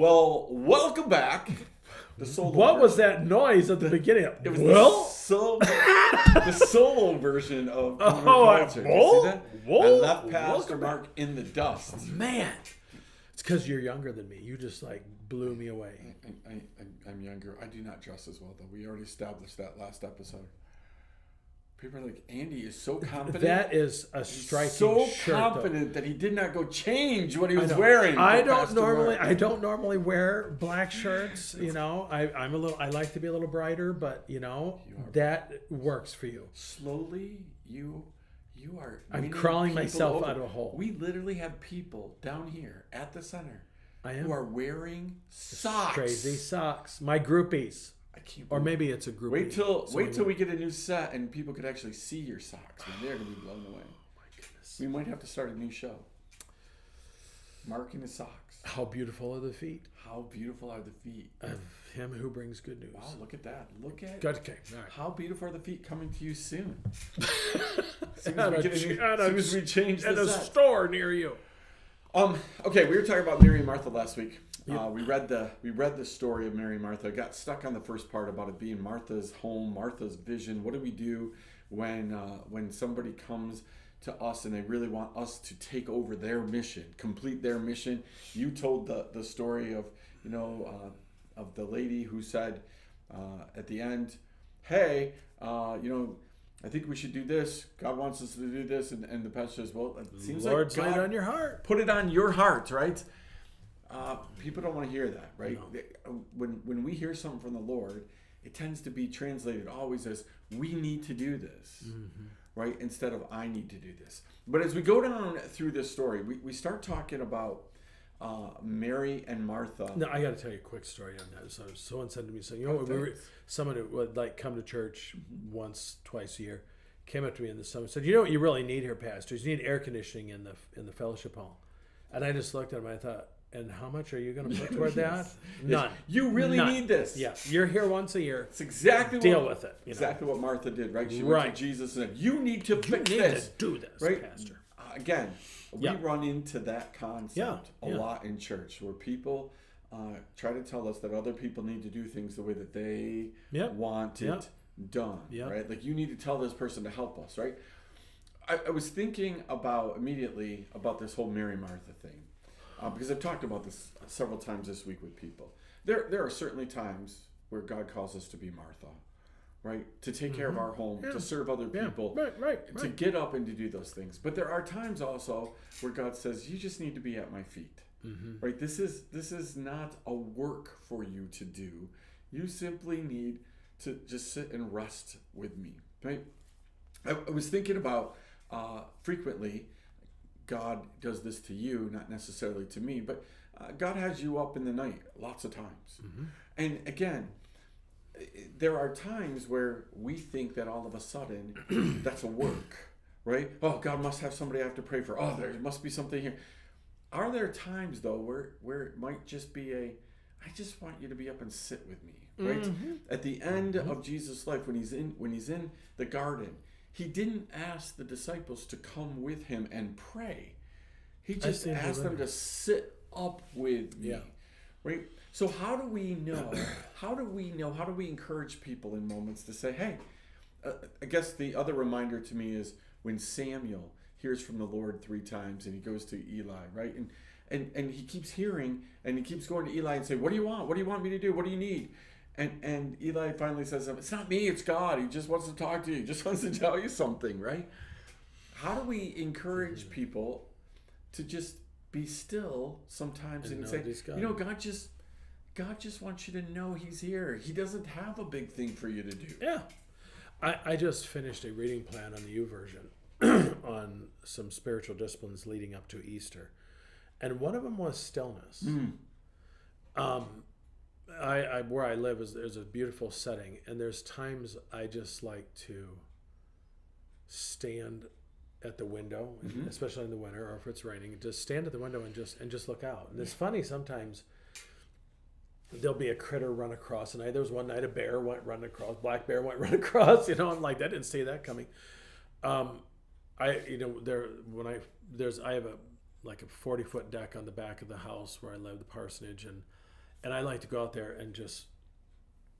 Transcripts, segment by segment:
Well, welcome back. The solo What was version. that noise at the beginning? It was Well, the solo version of Counterculture. Did you see that? I left Pastor Mark in the dust. man, it's because you're younger than me. You just like blew me away. I'm younger. I do not dress as well, though. We already established that last episode. People are like, Andy is so confident. That is a striking so shirt, confident that he did not go change what he was though. wearing. I for don't Pastor normally. Mark. I don't normally wear black shirts. You know, I'm a little. I like to be a little brighter, but you know that works for you. Slowly, you are. I'm winning crawling people myself over. out of a hole. We literally have people down here at the center I am who are wearing socks. crazy socks. My groupies, I can't. or believe maybe it's a groupie. Wait till we get a new set and people could actually see your socks. And they're gonna be blown away. Oh my goodness. We might have to start a new show. Marking the socks. How beautiful are the feet How beautiful are the feet? of him who brings good news. Wow, look at that. Look at Good, okay, all right. how beautiful are the feet coming to you soon. At As soon as we change at the a set. store near you. Okay, we were talking about Mary and Martha last week. We read the story of Mary and Martha. Got stuck on the first part about it being Martha's home, Martha's vision. What do we do when somebody comes to us and they really want us to take over their mission, complete their mission? You told the story of of the lady who said at the end, "Hey, I think we should do this. God wants us to do this," and the pastor says, "Well, it seems Lord's like laid God on your heart. put it on your heart, right?" People don't want to hear that, right? No. When we hear something from the Lord, it tends to be translated always as "we need to do this," right? Instead of "I need to do this." But as we go down through this story, we start talking about Mary and Martha. No, I got to tell you a quick story on that. So someone said to me, "So someone who would like come to church once, twice a year, came up to me in the summer and said, 'You know what you really need here, pastors? You need air conditioning in the fellowship hall.'" And I just looked at him. And I thought, "And how much are you going to put toward that?" None. You really None. need this. Yeah, you're here once a year. It's exactly Deal with it. Exactly what Martha did, right? She Right. went to Jesus and said, "You need to You fix need this." to do this, Right? pastor. Again, we Yeah. run into that concept a Yeah. lot in church where people try to tell us that other people need to do things the way that they Yep. want it Yep. done, Yep. right? Like you need to tell this person to help us, right? I was thinking immediately about this whole Mary Martha thing because I've talked about this several times this week with people. There are certainly times where God calls us to be Martha, right? To take care of our home, to serve other Yeah. people, Right. to get up and to do those things. But there are times also where God says, "You just need to be at my feet." Right? This is not a work for you to do. You simply need to just sit and rest with me. Right? I was thinking about frequently God does this to you, not necessarily to me, but God has you up in the night lots of times. And again, there are times where we think that all of a sudden that's a work, right? Oh, God must have somebody I have to pray for. Oh, there must be something here. Are there times though where it might just be I just want you to be up and sit with me, right? At the end of Jesus' life, when he's in the garden, he didn't ask the disciples to come with him and pray. He just asked them to sit up with me, right? So how do we know? How do we encourage people in moments to say, "Hey," I guess the other reminder to me is when Samuel hears from the Lord 3 times and he goes to Eli, right? And he keeps hearing and he keeps going to Eli and say, "What do you want? What do you want me to do? What do you need?" And Eli finally says, "It's not me, it's God. He just wants to talk to you. He just wants to tell you something," right? How do we encourage people to just be still sometimes and say, God just wants you to know he's here. He doesn't have a big thing for you to do. Yeah. I just finished a reading plan on the U version on some spiritual disciplines leading up to Easter. And one of them was stillness. Where I live there's a beautiful setting, and there's times I just like to stand at the window, especially in the winter or if it's raining, just stand at the window and just look out. And it's funny sometimes there'll be a critter run across, and there was one night a bear went running across, black bear went running across. I'm like, I didn't see that coming. I have a 40-foot deck on the back of the house where I live, the parsonage, and And I like to go out there and just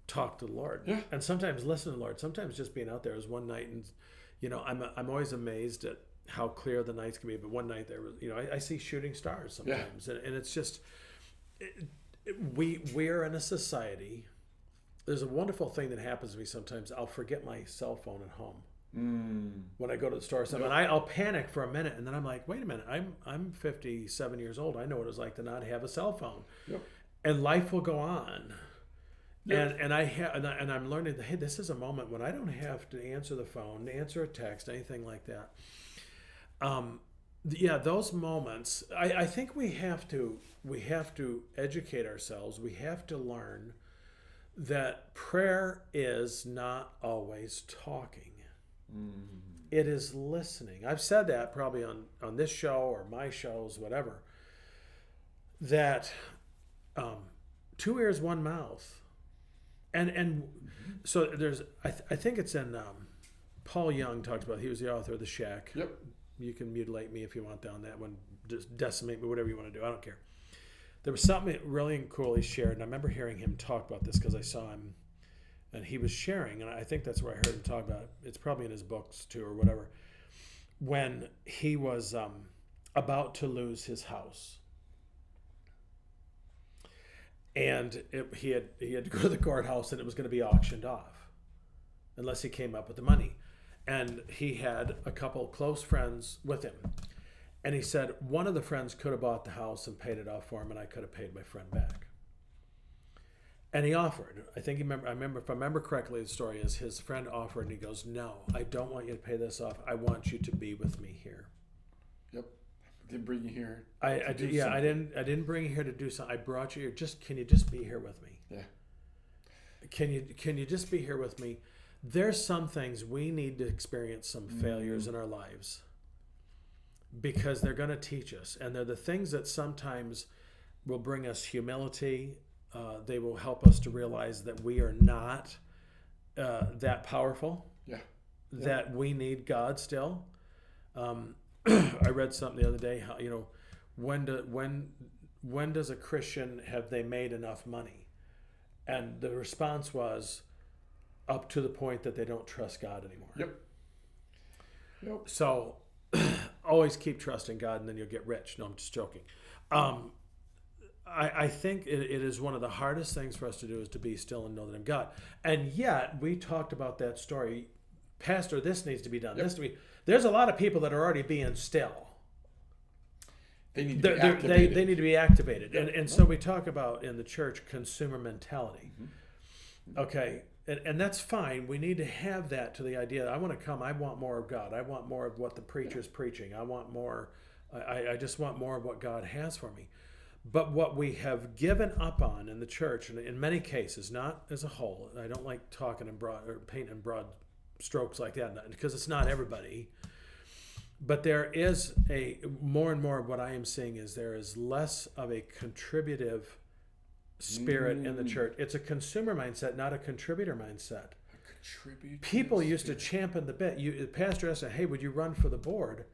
talk to the Lord. Yeah. And sometimes listen to the Lord. Sometimes just being out there was one night, and I'm always amazed at how clear the nights can be. But one night there was, I see shooting stars sometimes, and it's just we're in a society. There's a wonderful thing that happens to me sometimes. I'll forget my cell phone at home when I go to the store. And I'll panic for a minute, and then I'm like, wait a minute, I'm 57 years old. I know what it was like to not have a cell phone, and life will go on. Yep. And I'm learning that, hey, this is a moment when I don't have to answer the phone, answer a text, anything like that. Those moments. I think we have to educate ourselves. We have to learn that prayer is not always talking. It is listening. I've said that probably on this show or my shows, whatever. That 2 ears, 1 mouth. And so there's, I think it's in, Paul Young talks about, he was the author of The Shack. Yep. You can mutilate me if you want down that one, just decimate me, whatever you want to do, I don't care. There was something really cool he shared, and I remember hearing him talk about this because I saw him, and he was sharing, and I think that's where I heard him talk about it. It's probably in his books too, or whatever, when he was about to lose his house. And he had to go to the courthouse, and it was going to be auctioned off unless he came up with the money. And he had a couple close friends with him. And he said, one of the friends could have bought the house and paid it off for him, and I could have paid my friend back. And he offered. I remember, if I remember correctly, the story is his friend offered, and he goes, no, I don't want you to pay this off. I want you to be with me here. Yep. I didn't bring you here. I didn't bring you here to do something. I brought you here. Can you just be here with me? Yeah. Can you just be here with me? There's some things we need to experience some failures in our lives because they're going to teach us. And they're the things that sometimes will bring us humility. They will help us to realize that we are not that powerful. Yeah. That we need God still. I read something the other day. How, when does a Christian have they made enough money? And the response was, up to the point that they don't trust God anymore. Yep. So always keep trusting God, and then you'll get rich. No, I'm just joking. I think it is one of the hardest things for us to do is to be still and know that I'm God. And yet, we talked about that story. Pastor, this needs to be done. Yep. There's a lot of people that are already being still. They need to be activated. They need to be activated. Yep. And so we talk about in the church consumer mentality. Okay. And that's fine. We need to have that to the idea that I want to come. I want more of God. I want more of what the preacher's preaching. I want more. I just want more of what God has for me. But what we have given up on in the church, and in many cases, not as a whole, I don't like talking in broad or painting in broad strokes like that because it's not everybody. But there is more and more of what I am seeing is there is less of a contributive spirit in the church. It's a consumer mindset, not a contributor mindset. People used to champion the bit. The pastor asked, "Hey, would you run for the board?"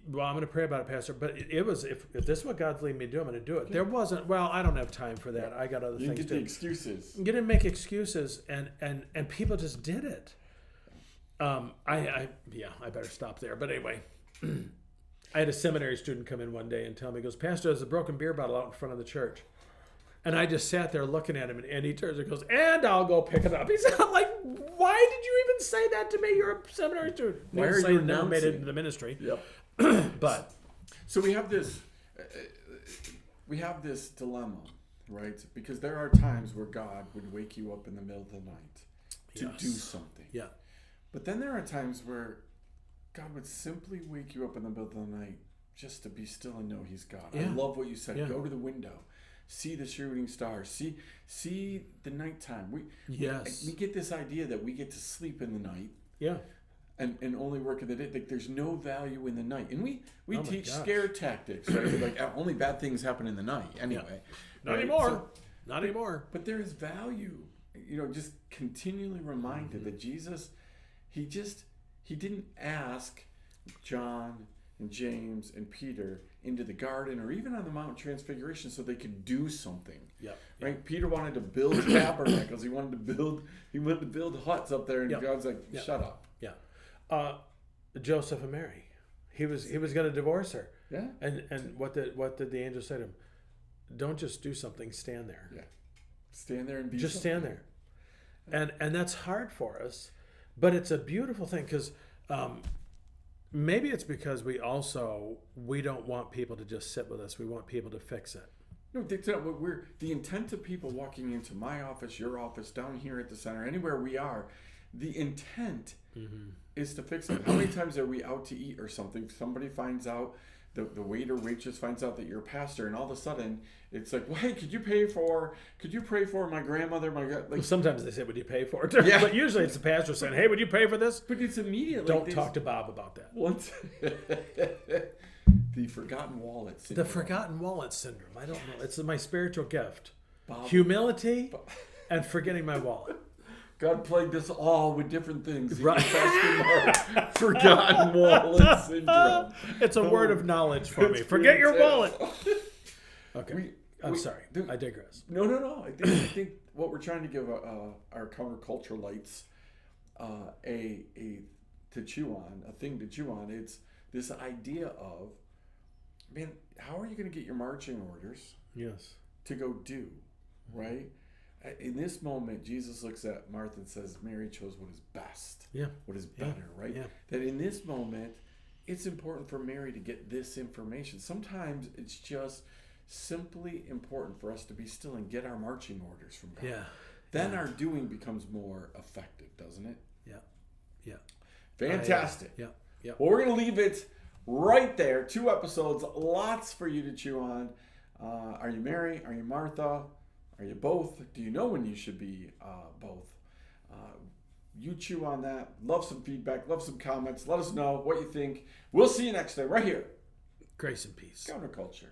Well, I'm going to pray about it, Pastor. But it was if this is what God's leading me to do, I'm going to do it. There wasn't. Well, I don't have time for that. I got other things to do. You get the excuses. You didn't make excuses, and people just did it. I better stop there. But anyway, I had a seminary student come in one day and tell me, he goes, "Pastor, there's a broken beer bottle out in front of the church." And I just sat there looking at him, and he turns and goes, "And I'll go pick it up." He said, "I'm like, why did you even say that to me? You're a seminary student." Why are you now made it into the ministry? Yep. But so we have this dilemma, right? Because there are times where God would wake you up in the middle of the night to do something. Yeah. But then there are times where God would simply wake you up in the middle of the night just to be still and know He's God. Yeah. I love what you said. Yeah. Go to the window. See the shooting stars. See the nighttime. We get this idea that we get to sleep in the night. Yeah. And only work in the day. Like there's no value in the night. And we teach scare tactics, right? Like only bad things happen in the night anyway. Not right? anymore. Not anymore. But there is value. Just continually reminded that Jesus, he didn't ask John and James and Peter into the garden or even on the Mount Transfiguration so they could do something. Yep. right? Peter wanted to build tabernacles. He wanted to build huts up there, and Yep. God's like, Yep. shut up. Yeah. Joseph and Mary. He was going to divorce her. Yeah. And what did the angel say to him? Don't just do something, stand there. Yeah. Stand there and be Just something. stand there. And that's hard for us, but it's a beautiful thing because maybe it's because we don't want people to just sit with us. We want people to fix it. No, we're the intent of people walking into my office, your office, down here at the center, anywhere we are. The intent is to fix it. How many times are we out to eat or something? Somebody finds out, the waiter, waitress finds out that you're a pastor, and all of a sudden it's like, well, hey, could you pray for my grandmother? Well, sometimes they say, would you pay for it? Yeah. But usually it's the pastor saying, hey, would you pay for this? But it's immediately. Don't talk to Bob about that. Once the forgotten wallet syndrome. The forgotten wallet syndrome. I don't know. It's my spiritual gift. Bob, Humility and forgetting my wallet. God plagued us all with different things. Right. Forgotten wallet syndrome. It's a word of knowledge for me. Forget your wallet. Okay. I'm sorry. I digress. No. I think what we're trying to give our counterculturalites to chew on, a thing to chew on. It's this idea of, man, how are you going to get your marching orders? Yes. To go do, right? In this moment, Jesus looks at Martha and says, Mary chose what is best, what is better, right? Yeah. That in this moment, it's important for Mary to get this information. Sometimes it's just simply important for us to be still and get our marching orders from God. Yeah. Then our doing becomes more effective, doesn't it? Yeah. Fantastic. Yeah. Well, we're going to leave it right there. 2 episodes, lots for you to chew on. Are you Mary? Are you Martha? Are you both? Do you know when you should be both? You chew on that. Love some feedback. Love some comments. Let us know what you think. We'll see you next time right here. Grace and peace. Counterculture.